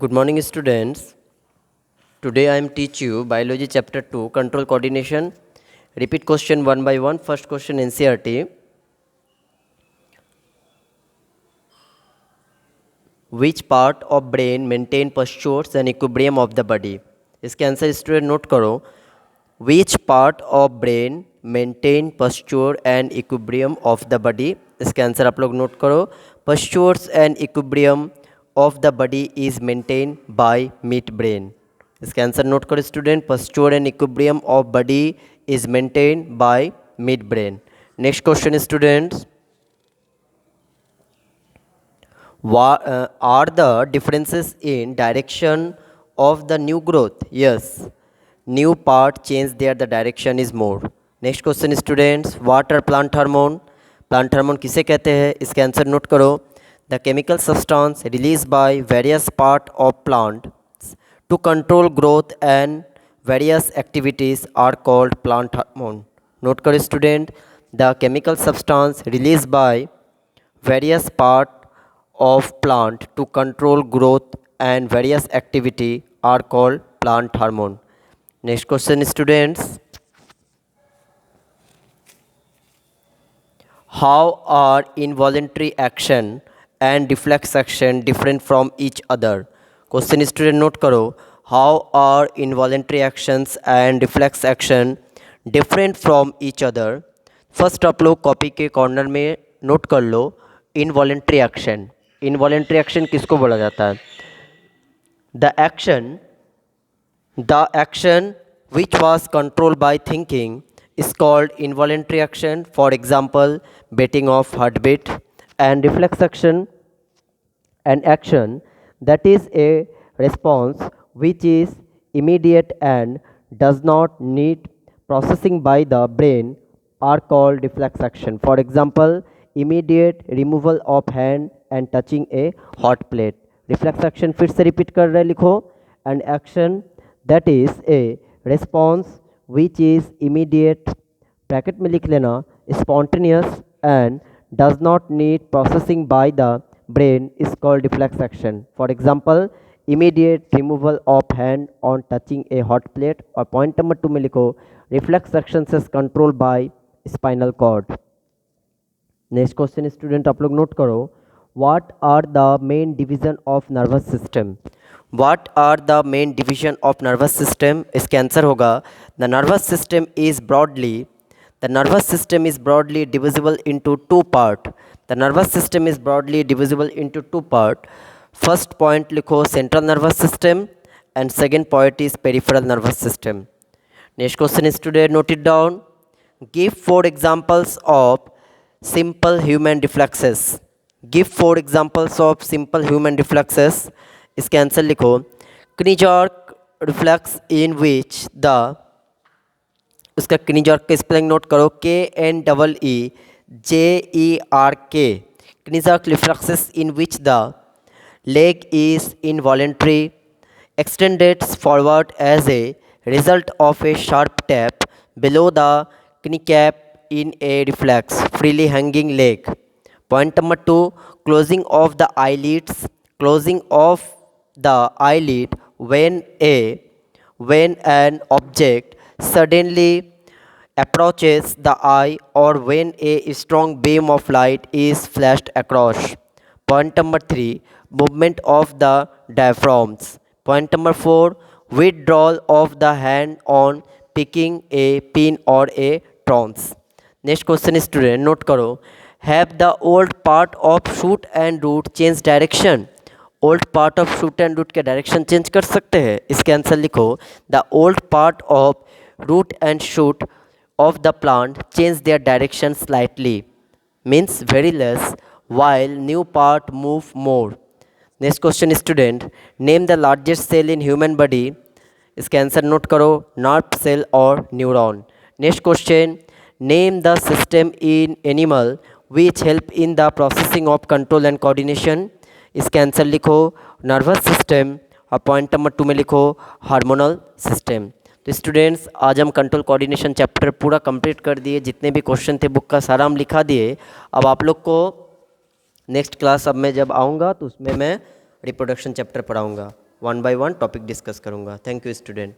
Good morning, students. Today I am teach you biology chapter 2 control coordination. Repeat question one by one. First question NCERT. Which part of brain maintain postures and equilibrium of the body? इसके answer student note करो. Which part of brain maintain posture and equilibrium of the body? इसके answer आप लोग note करो. Postures and equilibrium of the body is maintained by midbrain. इसके answer note करो student. Posture and equilibrium of body is maintained by midbrain. Next question students. Are the differences in direction of the new growth? Yes, new part change there, the direction is more. Next question students. What are plant hormone? Plant hormone किसे कहते हैं? इसके answer note करो. The chemical substance released by various part of plant to control growth and various activities are called plant hormone. Note करो student. The chemical substance released by various part of plant to control growth and various activity are called plant hormone. Next question students. How are involuntary action and reflex action different from each other? Question student note करो. How are involuntary actions and reflex action different from each other? First आप लोग copy के corner में note कर लो involuntary action. Involuntary action किसको बोला जाता है? The action which was controlled by thinking is called involuntary action. For example, beating of heartbeat. And reflex action, an action that is a response which is immediate and does not need processing by the brain are called reflex action. For example, immediate removal of hand and touching a hot plate. Reflex action फिर से repeat कर रहे लिखो. An action that is a response which is immediate, bracket में लिख लेना, spontaneous and does not need processing by the brain is called reflex action. For example, immediate removal of hand on touching a hot plate. और point number 2 में लिखो reflex actions is controlled by spinal cord. Next question student आप लोग note करो. What are the main division of nervous system? What are the main division of nervous system? इसके answer होगा the nervous system is broadly divisible into two part. The nervous system is broadly divisible into two part. First point लिखो central nervous system and second point is peripheral nervous system. Next question student note it down. Give 4 examples of simple human reflexes. Give 4 examples of simple human reflexes. इसके answer लिखो. knee-jerk reflex in which the, उसका knee-jerk का spelling note करो, KNEEJERK. knee-jerk reflexes in which the leg is involuntary, extended forward as a result of a sharp tap below the kneecap in a reflex, freely hanging leg. Point number 2, closing of the eyelids. Closing of the eyelid when an object suddenly approaches the eye or when a strong beam of light is flashed across. Point number 3, movement of the diaphragms. Point number 4, withdrawal of the hand on picking a pin or a tongs. Next question student note करो. Have the old part of shoot and root change direction? Old part of shoot and root के direction change कर सकते हैं. इसके answer लिखो. The old part of root and shoot of the plant change their direction slightly, means very less, while new part move more. Next question student. Name the largest cell in human body. इसके answer note करो. Nerve cell और neuron. Next question. Name the system in animal which help in the processing of control and coordination. इसके answer लिखो nervous system और point number 2 में लिखो hormonal system. तो students आज हम कंट्रोल कोऑर्डिनेशन चैप्टर पूरा कंप्लीट कर दिए. जितने भी क्वेश्चन थे बुक का सारा हम लिखा दिए. अब आप लोग को नेक्स्ट क्लास अब मैं जब आऊँगा तो उसमें मैं रिप्रोडक्शन चैप्टर पढ़ाऊँगा. One by one topic discuss करूँगा। Thank you student.